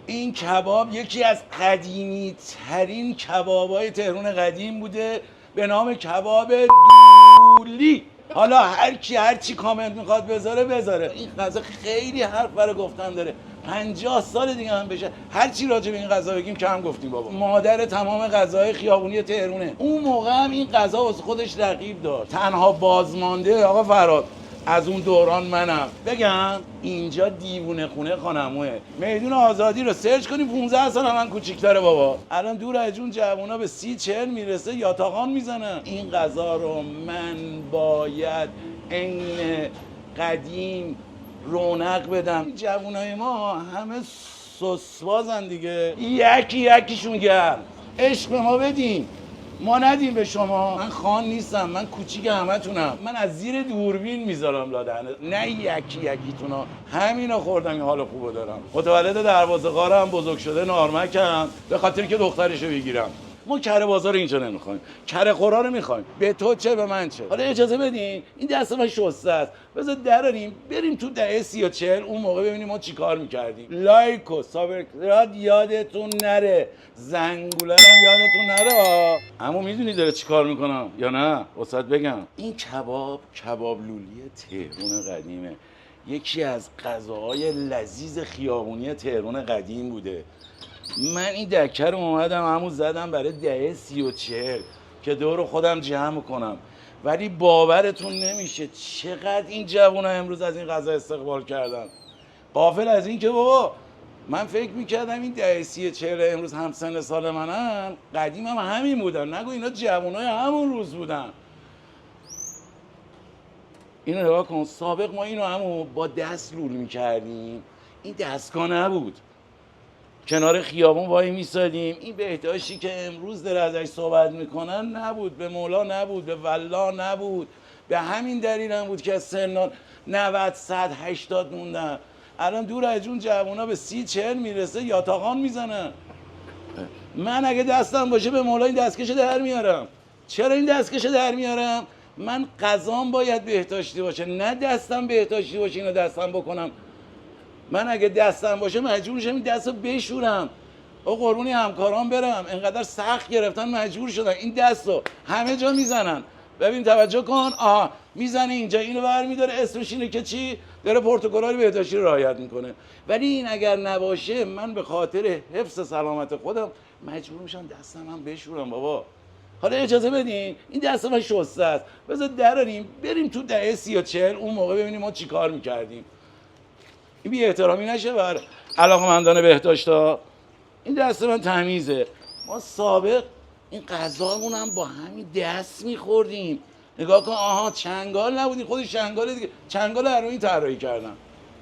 این کباب یکی از قدیمی ترین کبابای تهران قدیم بوده به نام کباب دولی. حالا هر کی هر چی کامنت میخواد بذاره. این غذا خیلی حرف برای گفتن داره. 50 سال دیگه هم بشه هر چی راجع به این غذا بگیم کم گفتیم بابا. مادر تمام غذاهای خیابونی تهرونه. اون موقع هم این غذا واسه خودش رقیب داشت. تنها بازمانده آقا فراد از اون دوران منم. بگم اینجا دیوونه خونه خانموه. میدون آزادی رو سرچ کنیم 15 سال من کوچیک‌تره بابا. الان دور از جون جوونا به 30-40 میرسه یاتاقان میزنن. این غذا رو من باید عین قدیم رونق بدم. جوونای ما همه سسبازن دیگه. یکیشون گرم. عشق به ما بدین، ما ندیم به شما. من خان نیستم، من کوچیک همتونم. من از زیر دوربین میذارم لادن، نه یکیتونا. همینا خوردم این حال خوبو دارم. متولد دروازه غارم، بزرگ شده نارمکم، به خاطر که دخترشو بگیرم. ما کره بازار اینجا نمیخوایم، کره خورا رو میخوایم. به تو چه به من چه. حالا اجازه بدین این دست من شسته است، بذار دراریم بریم تو دهه 30 و 40. اون موقع ببینیم ما چیکار میکردیم. لایک و سابسکرایب یادتون نره، زنگوله هم یادتون نره. اما میدونی داره چیکار میکنم یا نه؟ واسط بگم این کباب لولی تهران قدیمه. یکی از غذاهای لذیذ خیابونی تهران قدیم بوده. من این دکه رو اومدم همون زدم برای دهه 30 و 40 که دور خودم جمع کنم. ولی باورتون نمیشه چقدر این جوونا امروز از این غذا استقبال کردن. غافل از این که بابا من فکر میکردم این دهه 30 40 امروز همسن سال منن، قدیم هم همین بودن. نگو اینا جوونای همون روز بودن. اینو نگاه کن، سابق ما اینو همون با دست لول میکردیم. این دستگاه نبود، کنار خیابون وای میسادیم. این بهداشتی که امروز داره ازش صحبت میکنن نبود، به مولا نبود، به والله نبود. به همین دلیل هم بود که از سنان 90 100 80 موندن. الان دور از جون جوونا به 30-40 میرسه یاتاقان میزنن. من اگه دستم باشه به مولا این دستکش در میارم. چرا این دستکش در میارم؟ من غذام باید بهداشتی باشه، نه دستم بهداشتی باشه اینو دستم بکنم. من اگه دستم باشه مجبور شم این دستو بشورم. او قربونی همکاران برم، انقدر سخت گرفتن مجبور شدن این دستو همه جا میزنن. ببین توجه کن، آها میزنه اینجا، اینو برمیداره، اسمش اینه که چی؟ داره پروتکل‌های بهداشتی رو رعایت میکنه. ولی این اگر نباشه من به خاطر حفظ سلامت خودم مجبور میشم دستم هم بشورم بابا. حالا اجازه بدین این دست من شسته است، بذار دراریم بریم تو دهه 30 و 40. اون موقع ببینیم ما چیکار میکردیم. این بی احترامی نشه بر علاقه‌مندان بهداشتا. این دست من تمیزه. ما سابق این غذامون هم با همین دست میخوردیم. نگاه کن، آها چنگال نبودی، خودش چنگال دیگه، چنگال هروئین طراحی کردن،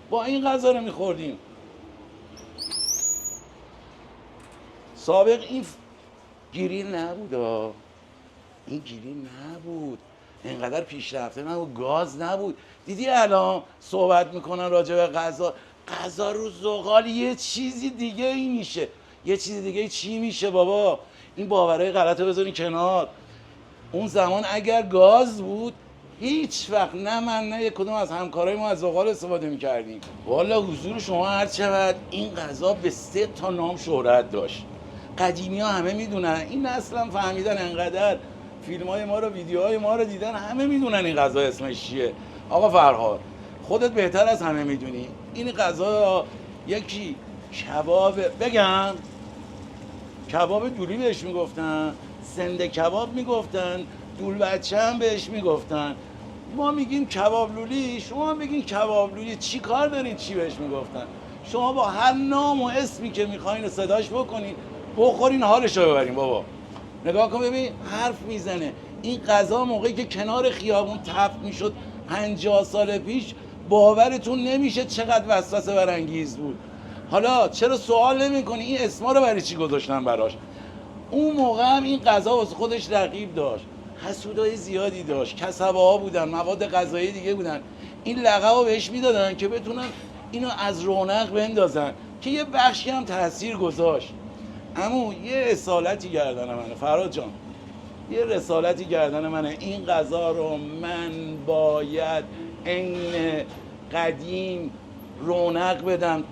با این غذا رو میخوردیم. سابق این گریل نبود، این گریل نبود، اینقدر پیشرفته نبود، گاز نبود. دیدی الان صحبت میکنن راجع به غذا رو زغال یه چیزی دیگه ای میشه. یه چیزی دیگه چی میشه بابا؟ این باورهای غلط رو بذارین کنار. اون زمان اگر گاز بود هیچ وقت نه من نه یک کدوم از همکارای ما از زغال استفاده میکردیم. والا حضور شما هر چقدر این غذا به 3 تا نام شهرت داشت. قدیمی ها همه میدونن، این نسل هم فهمیدن، انقدر فیلم های ما رو ویدیوهای ما رو دیدن، همه میدونن این غذا اسمش چیه. آقا فرهاد خودت بهتر از همه میدونی این غذا یکی کباب، بگم کباب دولی بهش میگفتن، زنده کباب میگفتن، دول بچه هم بهش میگفتن. ما میگیم کباب لولی، شما میگین کباب لولی. چی کار دارین چی بهش میگفتن؟ شما با هر نام و اسمی که میخواین صداش بکنین بخورین حالش رو ببرین بابا. نگاه کن ببین حرف میزنه. این غذا موقعی که کنار خیابون تفت میشد 50 سال پیش باورتون نمیشه چقدر وسوسه برانگیز بود. حالا چرا سوال نمیکنی این اسما رو برای چی گذاشتن براش؟ اون موقع هم این غذا واسه خودش رقیب داشت، حسودای زیادی داشت، کسبه ها بودن، مواد غذایی دیگه بودن. این لقب رو بهش میدادن که بتونن اینو از رونق بندازن، که یه بخشی هم تاثیر گذاشت. اما یه رسالتی گردن منه فراد جان، یه رسالتی گردن منه. این غذا رو من باید عین قدیم رونق بدم.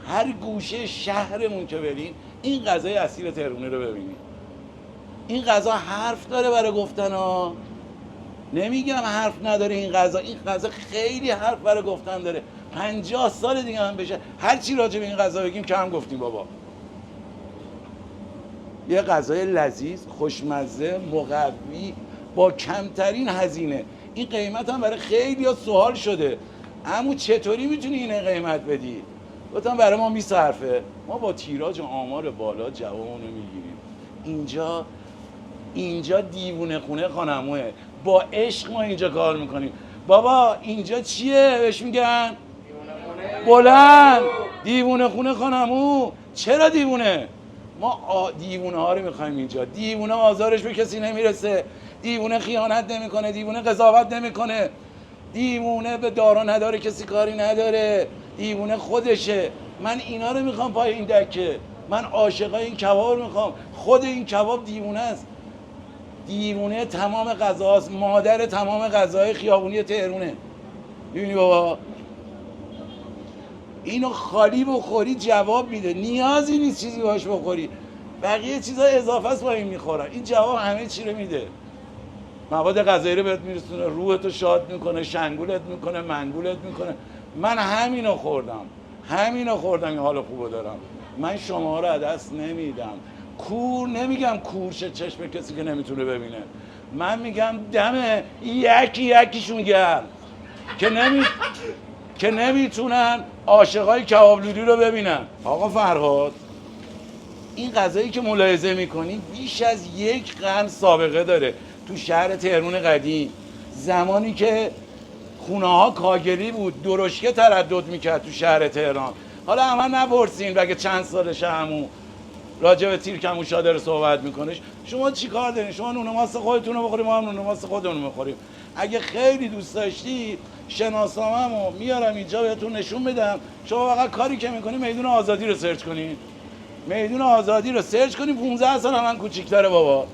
هر گوشه شهرمون که برین این غذای اصیل تهرونی رو ببینید. این غذا حرف داره برای گفتن ها، نمیگم حرف نداره. این غذا خیلی حرف برای گفتن داره. 50 سال دیگه هم بشه هر چی راجع به این غذا بگیم کم گفتیم بابا. یه غذای لذیذ، خوشمزه، مقوی، با کمترین هزینه. این قیمت هم برای خیلی ها سوال شده، عمو چطوری میتونی این قیمت بدی؟ گفتم برای ما میصرفه، ما با تیراژ و آمار بالا جوابونو میگیریم. اینجا دیوونه خونه خانموه، با عشق ما اینجا کار میکنیم. بابا اینجا چیه بهش میگن؟ بلند دیوونه خونه خانمو. چرا دیوونه؟ ما دیوونه ها رو میخوایم اینجا. دیوونه آزارش به کسی نمیرسه، دیوونه خیانت نمیکنه، دیوونه قضاوت نمیکنه، دیوونه به دار و نداره کسی کاری نداره، دیوونه خودشه. من اینا رو میخوام پای این دکه. من عاشقای این کباب رو میخوام. خود این کباب دیوونه است، دیوونه تمام غذاست، مادر تمام غذاهای خیابونی تهرونه. میبینی بابا؟ اینو خالی بخوری جواب میده، نیازی نیست چیزی باش بخوری، بقیه چیزا اضافه است با این میخورن. این جواب همه چی رو میده. مواد غذایی رو بهت میرسونه، روحتو شاد میکنه، شنگولت میکنه، منگولت میکنه. من همینو خوردم این حال خوبو دارم. من شما رو از دست نمیدم. کور نمیگم کورش چشم کسی که نمیتونه ببینه، من میگم دم یکیشون گرم که نمیتونن عاشقای کباب لولی رو ببینن. آقا فرهاد، این غذایی که ملاحظه میکنی بیش از 1 قرن سابقه داره تو شهر تهران قدیم. زمانی که خونه ها کاگلی بود، درشکه تردد میکرد تو شهر تهران. حالا همه نپرسین بگه چند سالشه عمو راجع به تیر کموشا داره صحبت میکنش. شما چی کار دارین؟ شما نون ماست خودتون رو بخوریم، ما هم نون ماست خودمون رو میخوریم. اگه خیلی دوست داشتی شناسنامه‌مو میارم اینجا بهتون نشون بدم. شما فقط کاری که میکنی میدون آزادی رو سرچ کنین. میدون آزادی رو سرچ کنین، 15 سال من کوچیک‌تره بابا.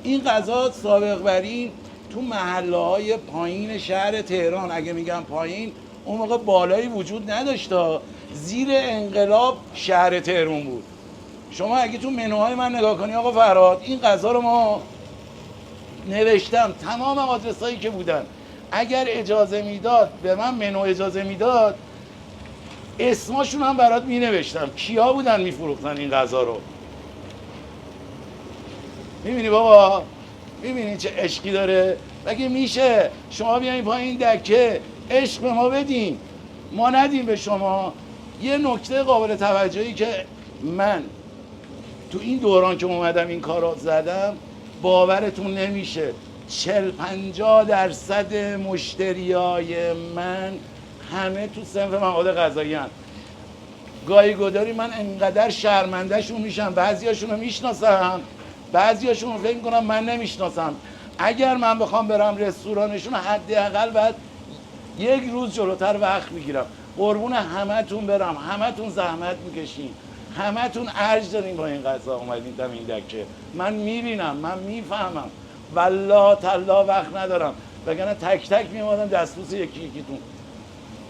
این غذا سابق برین تو محله‌های پایین شهر تهران. اگه میگم پایین، اون موقع بالایی وجود نداشت، زیر انقلاب شهر تهران بود. شما اگه تو منوهای من نگاه کنی آقا فرهاد، این غذا رو ما نوشتم تمام آدرسایی که بودن. اگر اجازه میداد به من، منو اجازه میداد، اسماشون هم برات می نوشتم کیا بودن میفروختن این غذا رو. میبینی بابا؟ میبینی چه عشقی داره؟ مگه میشه شما بیاین پایین دکه عشق به ما بدین، ما ندیم به شما؟ یه نکته قابل توجهی که من تو این دوران که اومدم این کارو زدم، باورتون نمیشه 40-50% مشتریای من همه تو صنف مواد غذایی هستن. گاهی گداری من انقدر شرمنده‌شون میشم، بعضیاشون رو میشناسم، بعضیاشون رو فکر میکنم من نمیشناسم. اگر من بخوام برم رستورانشون حداقل بعد 1 روز جلوتر وقت میگیرم. قربون همتون برم، همتون زحمت میکشین، همتون ارج دارین با این غذا اومدین دم این دکه. من میبینم، من میفهمم، والله تالله وقت ندارم، وگرنه تک تک میومدم دستبوس یکی یکیتون.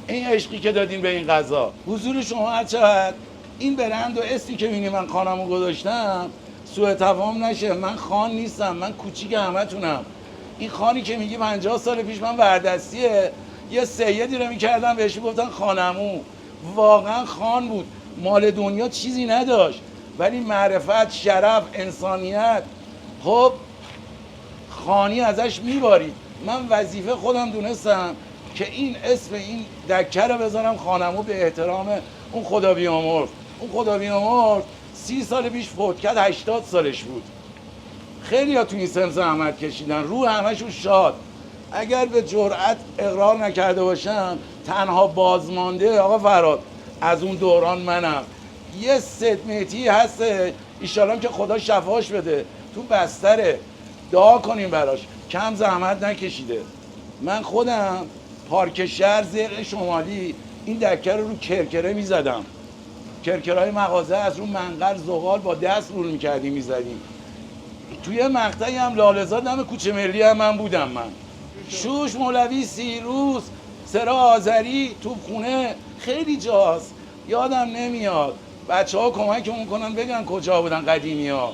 این عشقی که دادین به این غذا، حضور شما هر چقدر. این برند و اسمی که میبینی من خانمو گذاشتم سوء تفاهم نشه، من خان نیستم، من کوچیک همتونم. این خانی که میگی 50 سال پیش من وردستیه، یه سیدی رو میکردم بهش گفتن خانمو، واقعا خان بود، مال دنیا چیزی نداشت، ولی معرفت، شرف، انسانیت، خب خانی ازش میبارید. من وظیفه خودم دونستم که این اسم این دکه رو بذارم خانمو به احترام اون خدا بیامرز. اون خدا بیامرز 30 سال پیش فوت کرد، 80 سالش بود. خیلی ها تو این سن زحمت کشیدن، رو همشون شاد. اگر به جرأت اقرار نکرده باشم، تنها بازمانده آقا فرهاد از اون دوران منم. یه ستمیتی هست ایشالله که خدا شفاش بده، تو بستره، دعا کنیم براش، کم زحمت نکشیده. من خودم پارک شهر زرع شمالی این دکه رو کرکره میزدم، کرکرهای مغازه از رو منقل زغال با دست رول میکردیم میزدیم. توی مقطعی هم لاله‌زاد هم کوچه ملی هم من بودم. من شوش، مولوی، سیروس، سرا آذری، توپخونه، خیلی جاست. یادم نمیاد. بچه‌ها کمکمون کنن بگن کجا بودن قدیمی‌ها.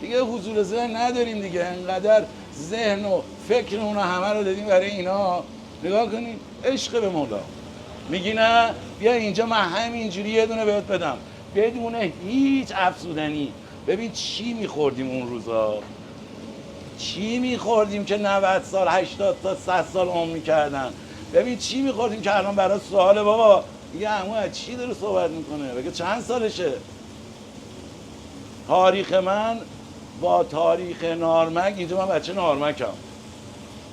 دیگه حضور ذهن نداریم دیگه، انقدر ذهن و فکرمون همه رو دادیم برای اینا. نگاه کنید عشق به مولا. میگی نه بیا اینجا من همینجوری یه دونه بهت بدم بدون هیچ افسودنی. ببین چی میخوردیم اون روزا، چی میخوردیم که 90 سال 80 تا 100 سال عمر میکردن. ببین چی میخوردیم که الان برای سواله بابا میگه عمو از چی داره صحبت میکنه، بگه چند سالشه. تاریخ من با تاریخ نارمک، اینجا من بچه نارمکم،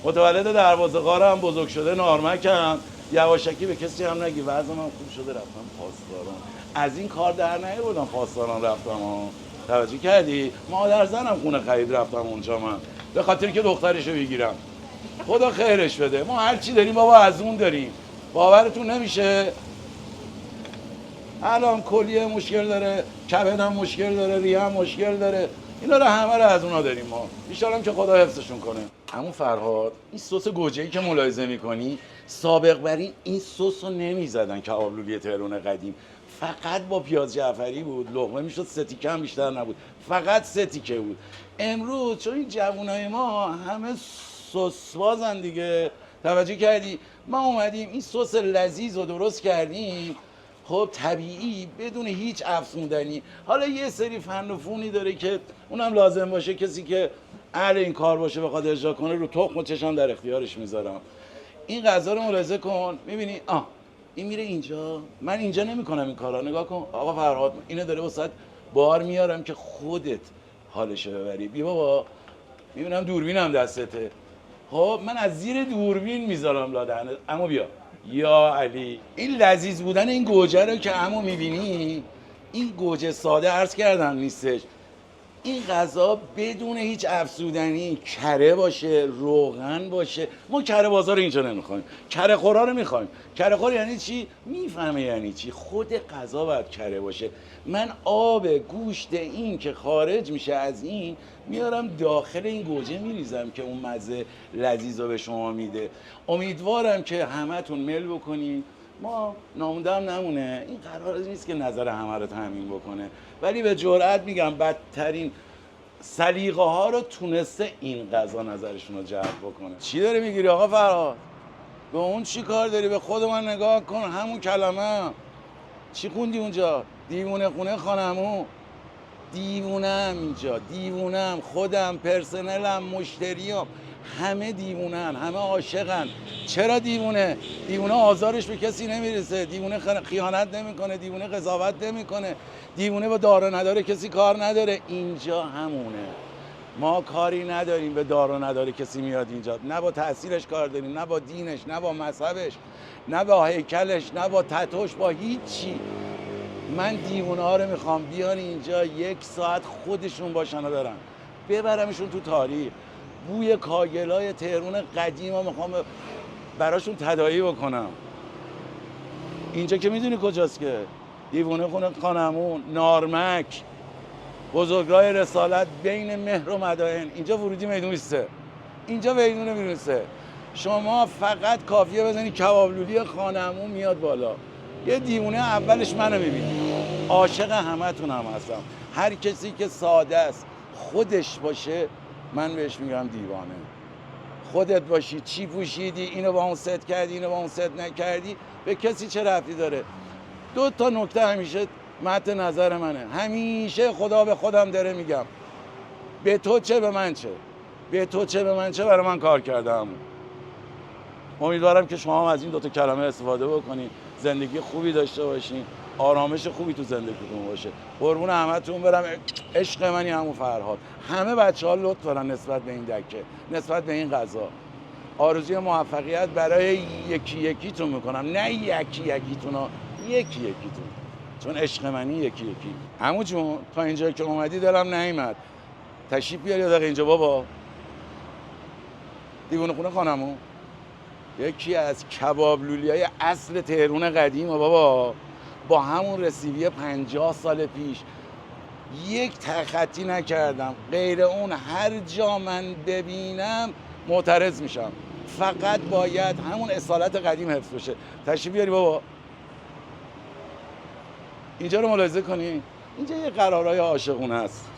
متولد دروازه غارم، بزرگ شده نارمکم. یواشکی به کسی هم نگی وضع من خوب شده رفتم پاسداران. از این کار در نیاوردم پاسداران رفتم ها. توجه کردی؟ مادر زنم خونه خرید رفتم اونجا من به خاطر که دخترشو بگیرم. خدا خیرش بده. ما هر چی داریم بابا از اون داریم. باورتون نمیشه الان کلیه مشکل داره، کبد هم مشکل داره، ریه هم مشکل داره. اینا رو همه رو از اونا داریم ما. ان که خدا حفظشون کنه. عمو فرهاد این سس گوجه‌ای که ملاحظه می‌کنی سابق بر این سس رو نمی‌زدن کباب لولی تهران قدیم. فقط با پیاز جعفری بود، لقمه میشد 3 تیکه هم بیشتر نبود، فقط 3 تیکه بود. امروز چون این جوونای ما همه سس بازن دیگه، توجه کردی؟ ما اومدیم این سس لذیذ رو درست کردیم، خب طبیعی بدون هیچ افزودنی. حالا یه سری فن و فونی داره که اونم لازم باشه کسی که اهل این کار باشه بخواد اجرا کنه، رو تخم و چشم در اختیارش میذارم. این غذا رو ملاحظه کن، میبینی این میره اینجا، من اینجا نمیکنم این کارا. نگاه کن آقا فرهاد اینو داره وسط بار میارم که خودت حالشو ببری. بی بابا میبینم دوربینم دستته، خب من از زیر دوربین میذارم لادن. اما بیا یا علی، این لذیذ بودن این گوجه رو که عمو میبینی، این گوجه ساده عرض کردم نیستش. این غذا بدون هیچ افزودنی، کره باشه، روغن باشه. ما کره بازار اینجا نمیخوایم، کره خورا رو میخوایم. کره خور یعنی چی؟ میفهمه یعنی چی. خود غذا باید کره باشه. من آب گوشت این که خارج میشه از این میارم داخل این گوجه میریزم که اون مزه لذیذ رو به شما میده. امیدوارم که همتون میل بکنین. ما ناموندم نمونه، این قرار نیست که نظر همه رو تامین بکنه، ولی به جرئت میگم بدترین سلیقه ها رو تونسته این غذا نظرشون رو جلب بکنه. چی داری میگیری آقا فرهاد؟ به اون چی کار داری؟ به خود من نگاه کن، همون کلمه. چی خوندی اونجا؟ دیوونه خونه خانمو. دیوونم اینجا، دیوونم، خودم، پرسنلم، مشتریام، همه دیوونن، همه عاشقن. چرا دیوونه؟ دیوونه آزارش به کسی نمیرسه، دیوونه خیانت نمیکنه، دیوونه قضاوت نمیکنه، دیوونه با دار و نداره کسی کار نداره. اینجا همونه. ما کاری نداریم به دار و نداره کسی میاد اینجا، نه با تحصیلش کار داریم، نه با دینش، نه با مذهبش، نه با هیکلش، نه با تتوش، با هیچی. من دیوونه ها رو میخوام بیان اینجا 1 ساعت خودشون باشن و برن، ببرمشون تو تاریخ. بوی کاگلای تهران قدیم ها میخوام براشون تداعی بکنم. اینجا که میدونی کجاست که؟ دیوونه خونه خانمون، نارمک، بزرگراه رسالت، بین مهر و مدائن. اینجا ورودی میدون ایسته، اینجا میدون میرسه. شما فقط کافیه بزنی کباب لولی خانمون میاد بالا. یه دیوونه اولش منو میبینی. عاشق همتون هم هستم. هر کسی که ساده است خودش باشه من بهش میگم دیوانه. خودت باشی، چی پوشیدی، اینو با اون ست کردی، اینو با اون ست نکردی، به کسی چه ربطی داره؟ 2 تا نکته همیشه مد نظر منه، همیشه خدا به خودم داره میگم به تو چه به من چه، به تو چه به من چه، برای من کار کردم. امیدوارم که شما هم از این 2 تا کلمه استفاده بکنید، زندگی خوبی داشته باشین، آرامش خوبی تو زندگیتون باشه. قربون همتون برم. عشق منی عمو فرهاد. همه بچه‌ها لطف دارن نسبت به این دکه، نسبت به این غذا. آرزوی موفقیت برای یکی یکیتون میکنم، نه یکی یکیتون، یکی یکیتون، چون عشق منی یکی یکی. عمو جون تا اینجا که اومدی دلم نیامد تشریف بیار یه دقیقه اینجا بابا. دیوونه خونه خانمو یکی از کباب لولیای اصل تهران قدیم بابا، با همون رسیوی 50 سال پیش. یک تخطی نکردم، غیر اون هر جا من ببینم معترض میشم. فقط باید همون اصالت قدیم حفظ بشه. تشریف بیاری بابا. اینجا رو ملاحظه کنی، اینجا یه قرارهای عاشقونه است.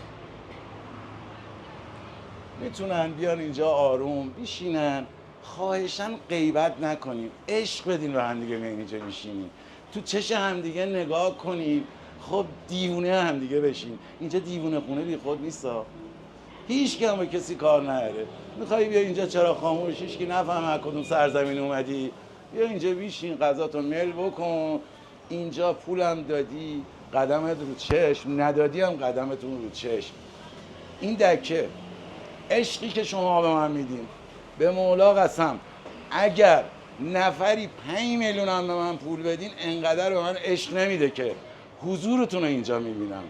میتونن بیان اینجا آروم بشینن، خواهشن غیبت نکنیم، عشق بدین به همدیگه. میان اینجا میشینیم تو چش همدیگه نگاه کنیم، خب دیوونه همدیگه بشین. اینجا دیوونه خونه بی خود نیستا، هیچ که هم به کسی کار نداره. میخوای بیا اینجا چرا خاموش، هیچ که نفهم از کدوم سرزمین اومدی، بیا اینجا بیشین، غذاتو میل بکن. اینجا پولم دادی قدمت رو چشم، ندادی هم قدمتون رو چشم. این دکه عشقی که شما به من میدین، به مولا قسم اگر نفری 5 میلیون هم به من پول بدین انقدر به من عشق نمیده که حضورتون رو اینجا میبینم.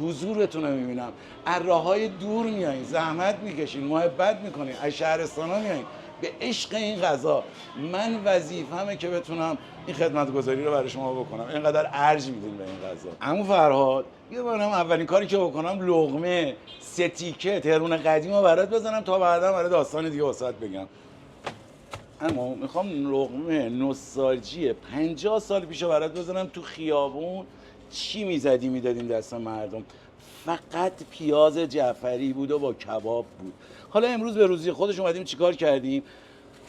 حضورتون رو میبینم. از راههای دور میایین، زحمت میکشین، محبت میکنین، از شهرستان ها میایین به عشق این غذا. من وظیفمه که بتونم این خدمتگزاری رو برای شما بکنم. اینقدر ارج میدین به این غذا. عمو فرهاد یه بارم اولین کاری که بکنم لقمه 3 تیکه تهرون قدیم رو برات بزنم تا بعدا برای داستان دیگه واسط بگم. اما میخوام لقمه نوستالژی 50 سال پیش رو برات بزنم. تو خیابون چی میزدی میدادیم دست مردم؟ فقط پیاز جعفری بود و با کباب بود. حالا امروز به روزی خودش اومدیم چیکار کردیم؟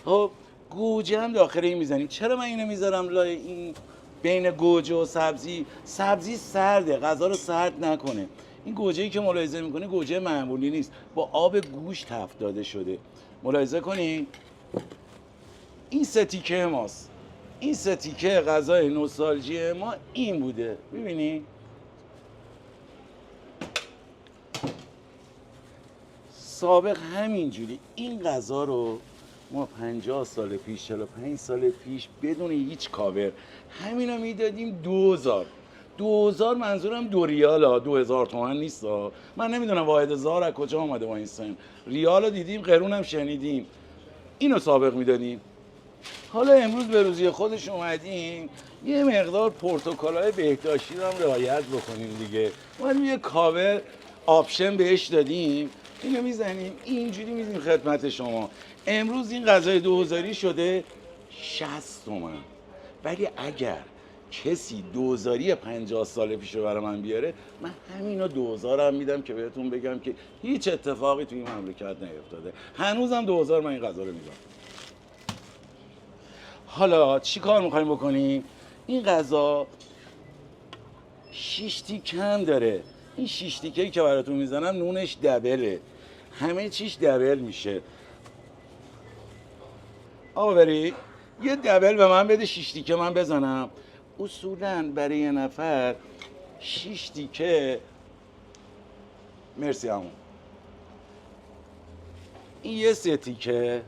خب گوجه هم داخل این میزنیم. چرا من اینو میذارم لای این بین گوجه و سبزی؟ سبزی سرده، غذا رو سرد نکنه. این گوجه‌ای که ملاحظه میکنی گوجه معمولی نیست، با آب گوشت تفت داده شده. ملاحظه کنین این 3 تیکه ماست. این 3 تیکه غذای نوستالژی ما این بوده. ببینی سابق همینجوری این غذا رو ما 50 سال پیش 45 سال پیش بدون هیچ کاور همینو میدادیم 2000. 2000 منظورم 2 ریال ها، 2000 تومن نیست ها. من نمیدونم واحد هزار از کجا آمده با این سن. ریال رو دیدیم، قرون هم شنیدیم، اینو سابق میدادیم. حالا امروز به روزی خودش اومدیم یه مقدار پرتکالای بهداشتی رو هم رعایت بکنیم دیگه. اومدیم یه کاور آپشن بهش دادیم، اینو میزنیم اینجوری میدیم خدمت شما. امروز این غذای 2000 شده 60 تومن. ولی اگر کسی 2000 50 سال پیش رو برای من بیاره، من همینو 2000 هم میدم که بهتون بگم که هیچ اتفاقی توی این مملکت نیفتاده. هنوزم 2000 من این غذا رو میدم. حالا چی کار میخوایم بکنیم؟ این غذا 6 تیکه هم داره. این 6 تیکه‌ای که براتون میزنم نونش دبله، همه چیش دبل میشه. آقا بری یه دبل به من بده، 6 تیکه من بزنم. اصولاً برای یه نفر 6 تیکه. مرسی همون. این یه 3 تیکه،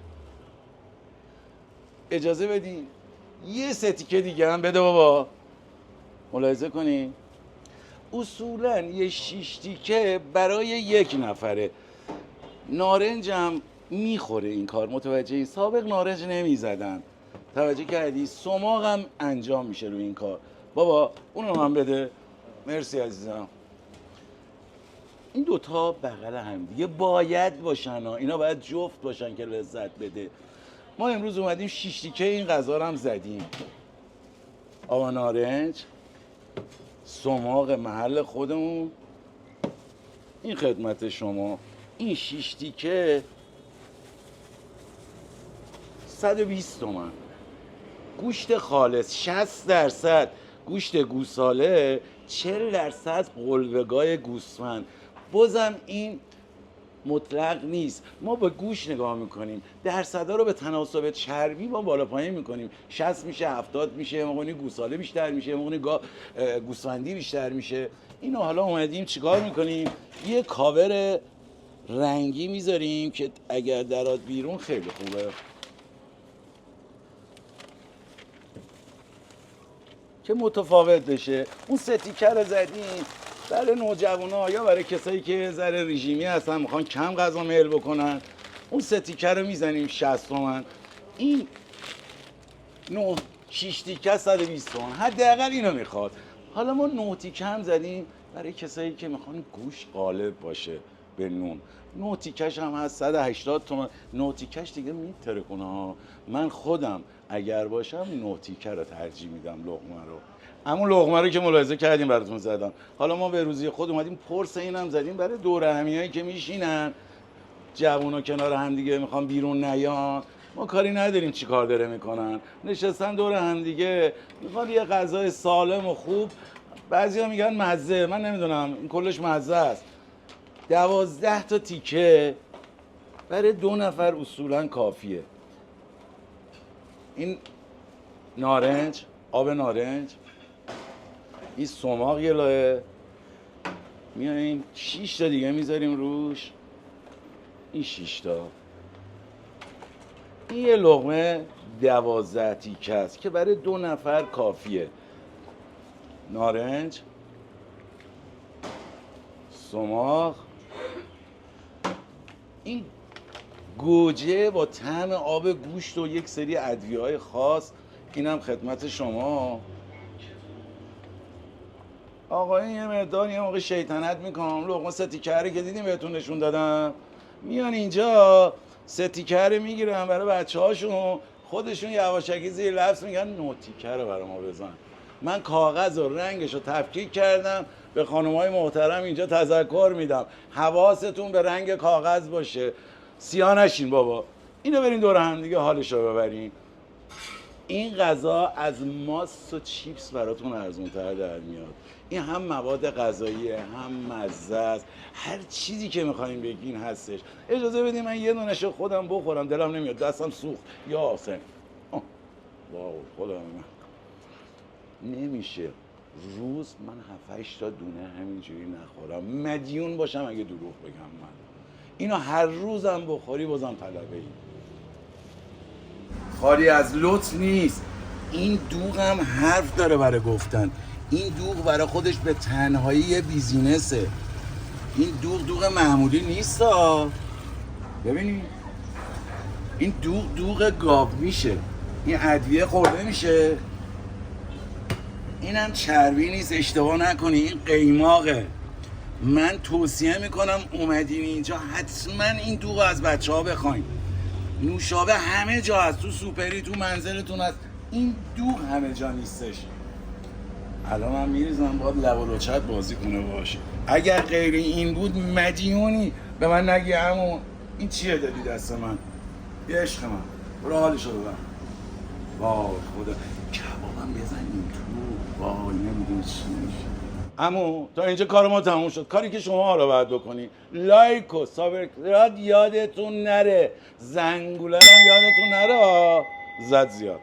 اجازه بدین یه 3 تیکه دیگه هم بده بابا. ملاحظه کنین اصولاً یه 6 تیکه برای یک نفره. نارنجم میخوره این کار، متوجهی؟ سابق نارنج نمیزدن، توجه کردی؟ سماق هم انجام میشه روی این کار. بابا اونو من بده. مرسی عزیزم. این دوتا بغل هم دیگه باید باشن ها. اینا باید جفت باشن که لذت بده. ما امروز اومدیم 6 تیکه این غذا رو هم زدیم. آب نارنج، سماق محل خودمون، این خدمت شما. این 6 تیکه 120 تومن. گوشت خالص 60% گوشت گوساله، 40% قلوه‌گای گوسفند. بازم این مطلق نیست، ما به گوش نگاه میکنیم، درصدا رو به تناسب چربی ما بالا پایین میکنیم. 60 میشه، 70 میشه، یه موقعی گوساله بیشتر میشه، یه موقعی گوسفندی بیشتر میشه. اینو حالا اومدیم چیکار میکنیم؟ یه کاور رنگی میذاریم که اگر درات بیرون خیلی خوبه، که متفاوت بشه. اون 3 تیکه رو زدیم برای نوجوانا یا برای کسایی که ذره رژیمی هستن میخوان کم غذا میل بکنن. اون 3 تیکه رو میزنیم 60 تومن. این 6 تیکه 120 تومن، حداقل اینو میخواد. حالا ما 9 تیکه هم زدیم برای کسایی که میخوان گوش غالب باشه به نون. 9 تیکش هم هست 180 تومن. 9 تیکش دیگه میتره کنه ها. من خودم اگر باشم 9 تیکه رو ترجیح میدم لقمه رو. همون لقمه رو که ملاحظه کردیم براتون زدم. حالا ما به روزی خود اومدیم پرس اینم زدیم برای دور همیایی که میشینن جوونا کنار همدیگه میخوان بیرون نیان، ما کاری نداریم چی کار داره میکنن، نشستن دور همدیگه میخوان یه غذای سالم و خوب. بعضیا میگن مزه، من نمیدونم این کلش مزه است. 12 تا تیکه برای 2 نفر اصولا کافیه. این نارنج، آب نارنج، این سماق یه لایه، میایم 6 تا دیگه میذاریم روش، این 6 تا. این یه لقمه 12 تیکه است که برای 2 نفر کافیه. نارنج، سماق، این گوجه با طعم آب گوشت و یک سری ادویه‌های خاص، اینم خدمت شما. آقای یه مقدار یه موقع شیطنت میکنم، لقمه 3 تیکه رو که دیدیم بهتون نشون دادم، میان اینجا 3 تیکه رو میگیرن برای بچه‌هاشون، خودشون یواشکی زیر لفظ میگن 9 تیکه رو برای ما بزن. من کاغذ و رنگش رو تفکیک کردم، به خانم‌های محترم اینجا تذکر میدم حواستون به رنگ کاغذ باشه، سیاه نشین بابا. اینو برین دور هم دیگه حالش رو ببرین. این غذا از ماست و چیپس براتون ارزون‌تر در میاد. این هم مواد غذاییه، هم مزه است، هر چیزی که میخواین بگین هستش. اجازه بدین من یه دونه‌شو خودم بخورم، دلم نمیاد، دستم سوخت. یا حسین واو خدا من نمیشه روز من 7-8 تا دونه همینجوری نخورم، مدیون باشم اگه دروغ بگم. من اینو هر روزم بخوری بازم طلبه ای. خالی از لطف نیست. این دوغ هم حرف داره برای گفتن. این دوغ برای خودش به تنهایی یه بیزینسه. این دوغ معمولی نیست ها. ببینید این دوغ گاو میشه، این ادویه خورده میشه، اینم چربی نیست، اشتباه نکنی، این قیماقه. من توصیه میکنم اومدین اینجا حتما این دوغ از بچه ها بخواین. نوشابه همه جا هست، تو سوپری، تو منزلتون هست. این دوغ همه جا نیستش. الان من میریزم باید لب و لوچت بازی کنه باشه. اگر غیر این بود مدیونی به من نگی همون این چیه دادی دست من؟ یه عشق من برو حالشو ببر. وای خدا کبابم بزنیم تو، وای نمیدونی چی میشه. عمو تا اینجا کار ما تموم شد. کاری که شما حالا باید بکنی لایک و سابسکرایب یادتون نره، زنگوله هم یادتون نره، زد زیاد.